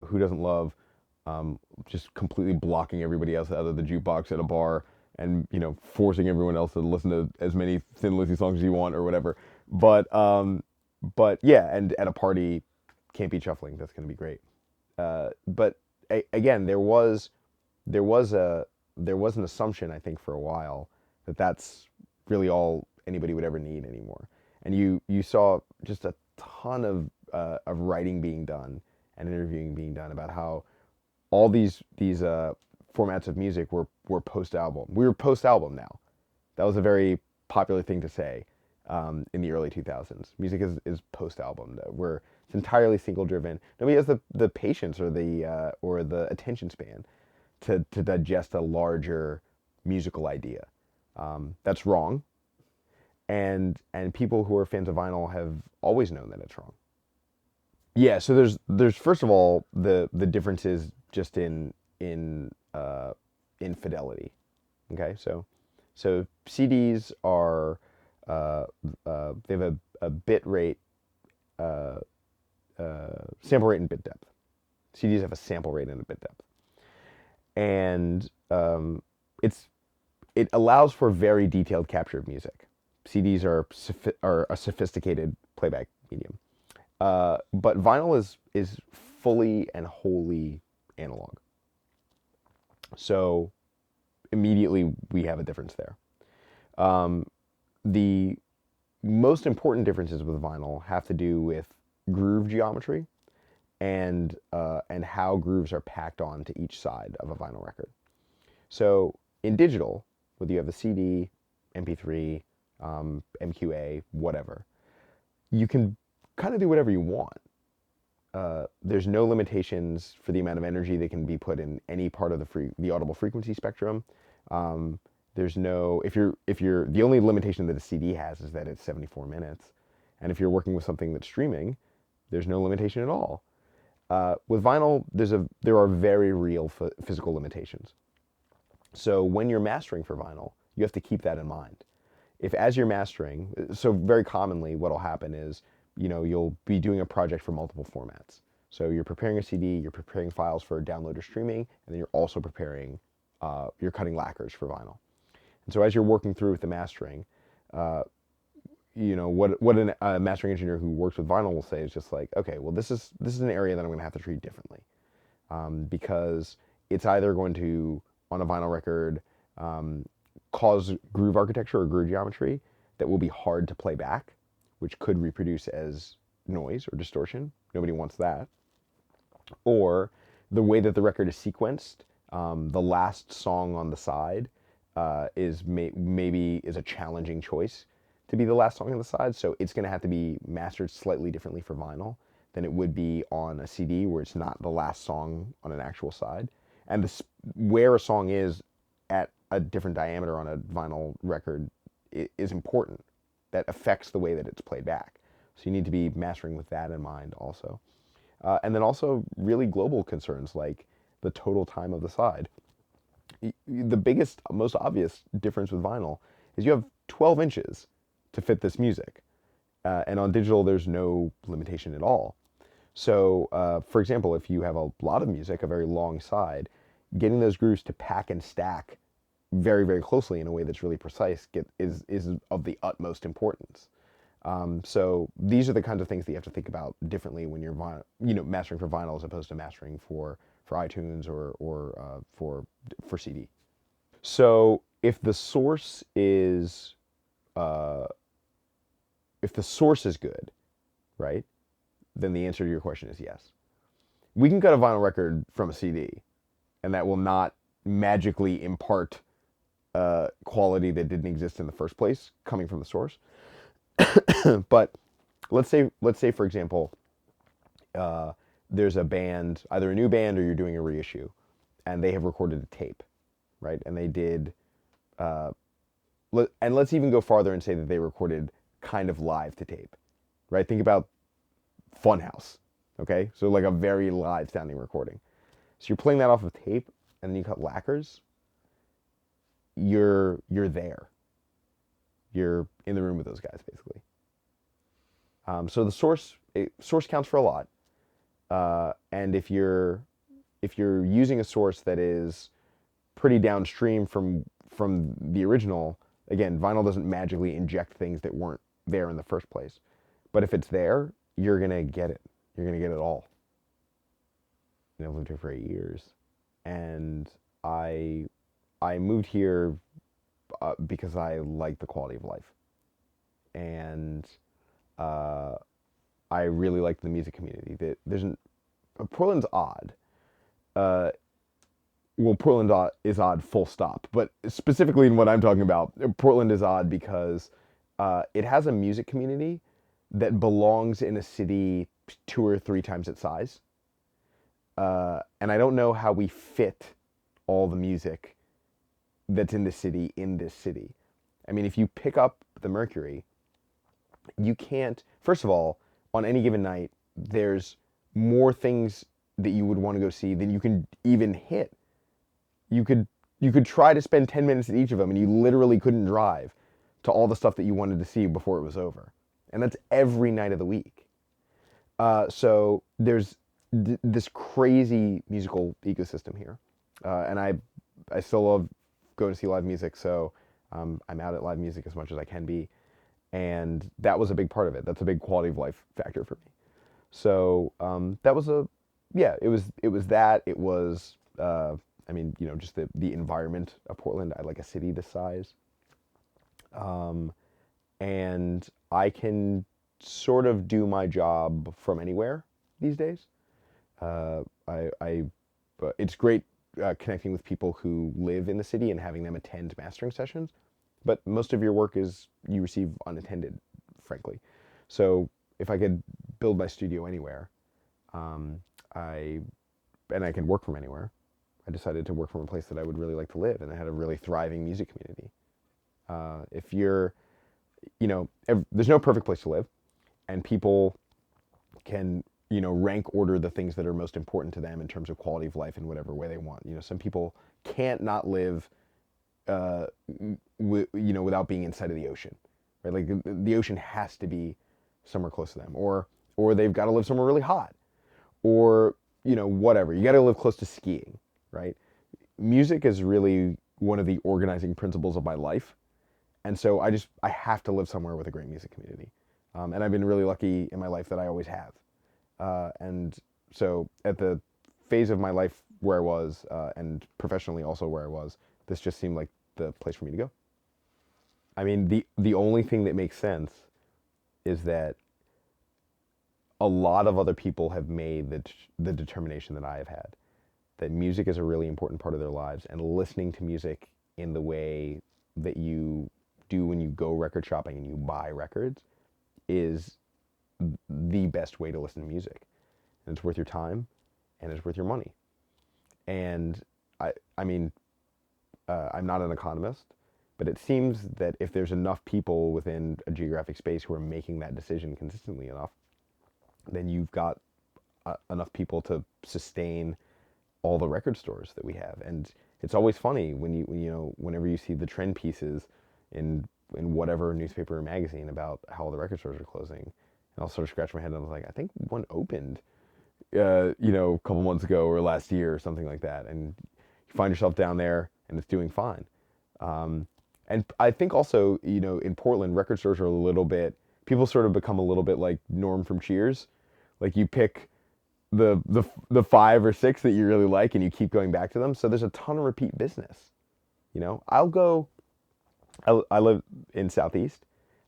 who doesn't love just completely blocking everybody else out of the jukebox at a bar and forcing everyone else to listen to as many Thin Lizzy songs as you want or whatever. But yeah, and at a party, can't be shuffling. That's going to be great. But again, there was a there was an assumption, I think, for a while that that's really all anybody would ever need anymore. And you saw just a ton of writing being done and interviewing being done about how all these formats of music were post album. We were post album now. That was a very popular thing to say in the early 2000s. Music is post album. Where it's entirely single driven. Nobody has the patience or the attention span to digest a larger musical idea. That's wrong, and people who are fans of vinyl have always known that it's wrong. Yeah, so there's first of all the differences just in fidelity. Okay, so CDs are they have a bit rate, uh, sample rate and bit depth. CDs have a sample rate and a bit depth, and it's it allows for very detailed capture of music. CDs are a sophisticated playback medium, but vinyl is fully and wholly analog. So immediately we have a difference there. Um, the most important differences with vinyl have to do with groove geometry and how grooves are packed onto each side of a vinyl record. So in digital, whether you have a CD, MP3, MQA, whatever, you can kind of do whatever you want. There's no limitations for the amount of energy that can be put in any part of the audible frequency spectrum. Um, there's no if you're the only limitation that a CD has is that it's 74 minutes, and if you're working with something that's streaming, there's no limitation at all. With vinyl, there are very real physical limitations. So when you're mastering for vinyl, you have to keep that in mind. If as you're mastering, so very commonly what'll happen is, you'll be doing a project for multiple formats. So you're preparing a CD, you're preparing files for download or streaming, and then you're also you're cutting lacquers for vinyl. And so as you're working through with the mastering, uh, what a mastering engineer who works with vinyl will say is just like, okay, well this is an area that I'm going to have to treat differently, because it's either going to on a vinyl record um, cause groove architecture or groove geometry that will be hard to play back, which could reproduce as noise or distortion. Nobody wants that. Or the way that the record is sequenced, the last song on the side maybe is a challenging choice to be the last song on the side. So it's going to have to be mastered slightly differently for vinyl than it would be on a CD where it's not the last song on an actual side. And where a song is at a different diameter on a vinyl record is important. That affects the way that it's played back. So you need to be mastering with that in mind also. And then also really global concerns like the total time of the side. The biggest, most obvious difference with vinyl is you have 12 inches to fit this music. And on digital, there's no limitation at all. So, for example, if you have a lot of music, a very long side, getting those grooves to pack and stack very, very closely in a way that's really precise is of the utmost importance. So these are the kinds of things that you have to think about differently when you're mastering for vinyl as opposed to mastering for iTunes or for CD. So uh, if the source is good, right, then the answer to your question is yes. We can cut a vinyl record from a CD, and that will not magically impart quality that didn't exist in the first place coming from the source. But let's say for example, uh, there's a band, either a new band or you're doing a reissue, and they have recorded a tape, right? And they did, uh, and let's even go farther and say that they recorded kind of live to tape, right? Think about Funhouse, okay? So like a very live sounding recording. So you're playing that off of tape, and then you cut lacquers. You're there. You're in the room with those guys basically. So the source counts for a lot. And if you're using a source that is pretty downstream from the original, again, vinyl doesn't magically inject things that weren't there in the first place. But if it's there, you're gonna get it. You're gonna get it all. And I've lived here for 8 years, and I I moved here because I like the quality of life, and uh, I really like the music community. Portland's odd. Uh, well, is odd, full stop. But specifically in what I'm talking about, Portland is odd because it has a music community that belongs in a city 2 or 3 times its size. And I don't know how we fit all the music that's in the city in this city. I mean, if you pick up the Mercury, you can't, first of all, on any given night, there's more things that you would want to go see than you can even hit. You could you could try to spend 10 minutes at each of them and you literally couldn't drive to all the stuff that you wanted to see before it was over. And that's every night of the week. So there's this crazy musical ecosystem here. And I still love going to see live music, so I'm out at live music as much as I can be. And that was a big part of it. That's a big quality of life factor for me. So that was yeah, it was that. It was, I mean, just the environment of Portland. I like a city this size. Um, and I can sort of do my job from anywhere these days. It's great connecting with people who live in the city and having them attend mastering sessions, but most of your work is you receive unattended, frankly. So if I could build my studio anywhere, um, I and I can work from anywhere, I decided to work from a place that I would really like to live and that had a really thriving music community. If you're, there's no perfect place to live, and people can, rank order the things that are most important to them in terms of quality of life in whatever way they want. Some people can't not live, without being inside of the ocean, right? Like the ocean has to be somewhere close to them, or they've got to live somewhere really hot, or whatever. You got to live close to skiing, right? Music is really one of the organizing principles of my life, and so I have to live somewhere with a great music community, and I've been really lucky in my life that I always have. And so at the phase of my life where I was, and professionally also where I was, this just seemed like the place for me to go. I mean, the only thing that makes sense is that a lot of other people have made the determination that I have had, that music is a really important part of their lives, and listening to music in the way that you do when you go record shopping and you buy records is the best way to listen to music. And it's worth your time, and it's worth your money. And I mean, I'm not an economist, but it seems that if there's enough people within a geographic space who are making that decision consistently enough, then you've got enough people to sustain all the record stores that we have. And it's always funny whenever you see the trend pieces in whatever newspaper or magazine about how all the record stores are closing, and I'll sort of scratch my head and I was like, I think one opened, a couple months ago or last year or something like that, and you find yourself down there and it's doing fine. And I think also, in Portland, record stores are a little bit, people sort of become a little bit like Norm from Cheers. Like you pick the 5 or 6 that you really like and you keep going back to them. So there's a ton of repeat business. I live in Southeast.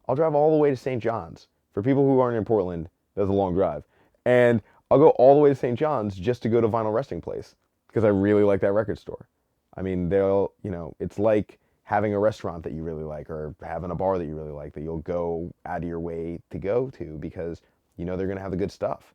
I'll drive all the way to St. John's. For people who aren't in Portland, that's a long drive. And I'll go all the way to St. John's just to go to Vinyl Resting Place because I really like that record store. I mean, it's like having a restaurant that you really like or having a bar that you really like that you'll go out of your way to go to because they're going to have the good stuff.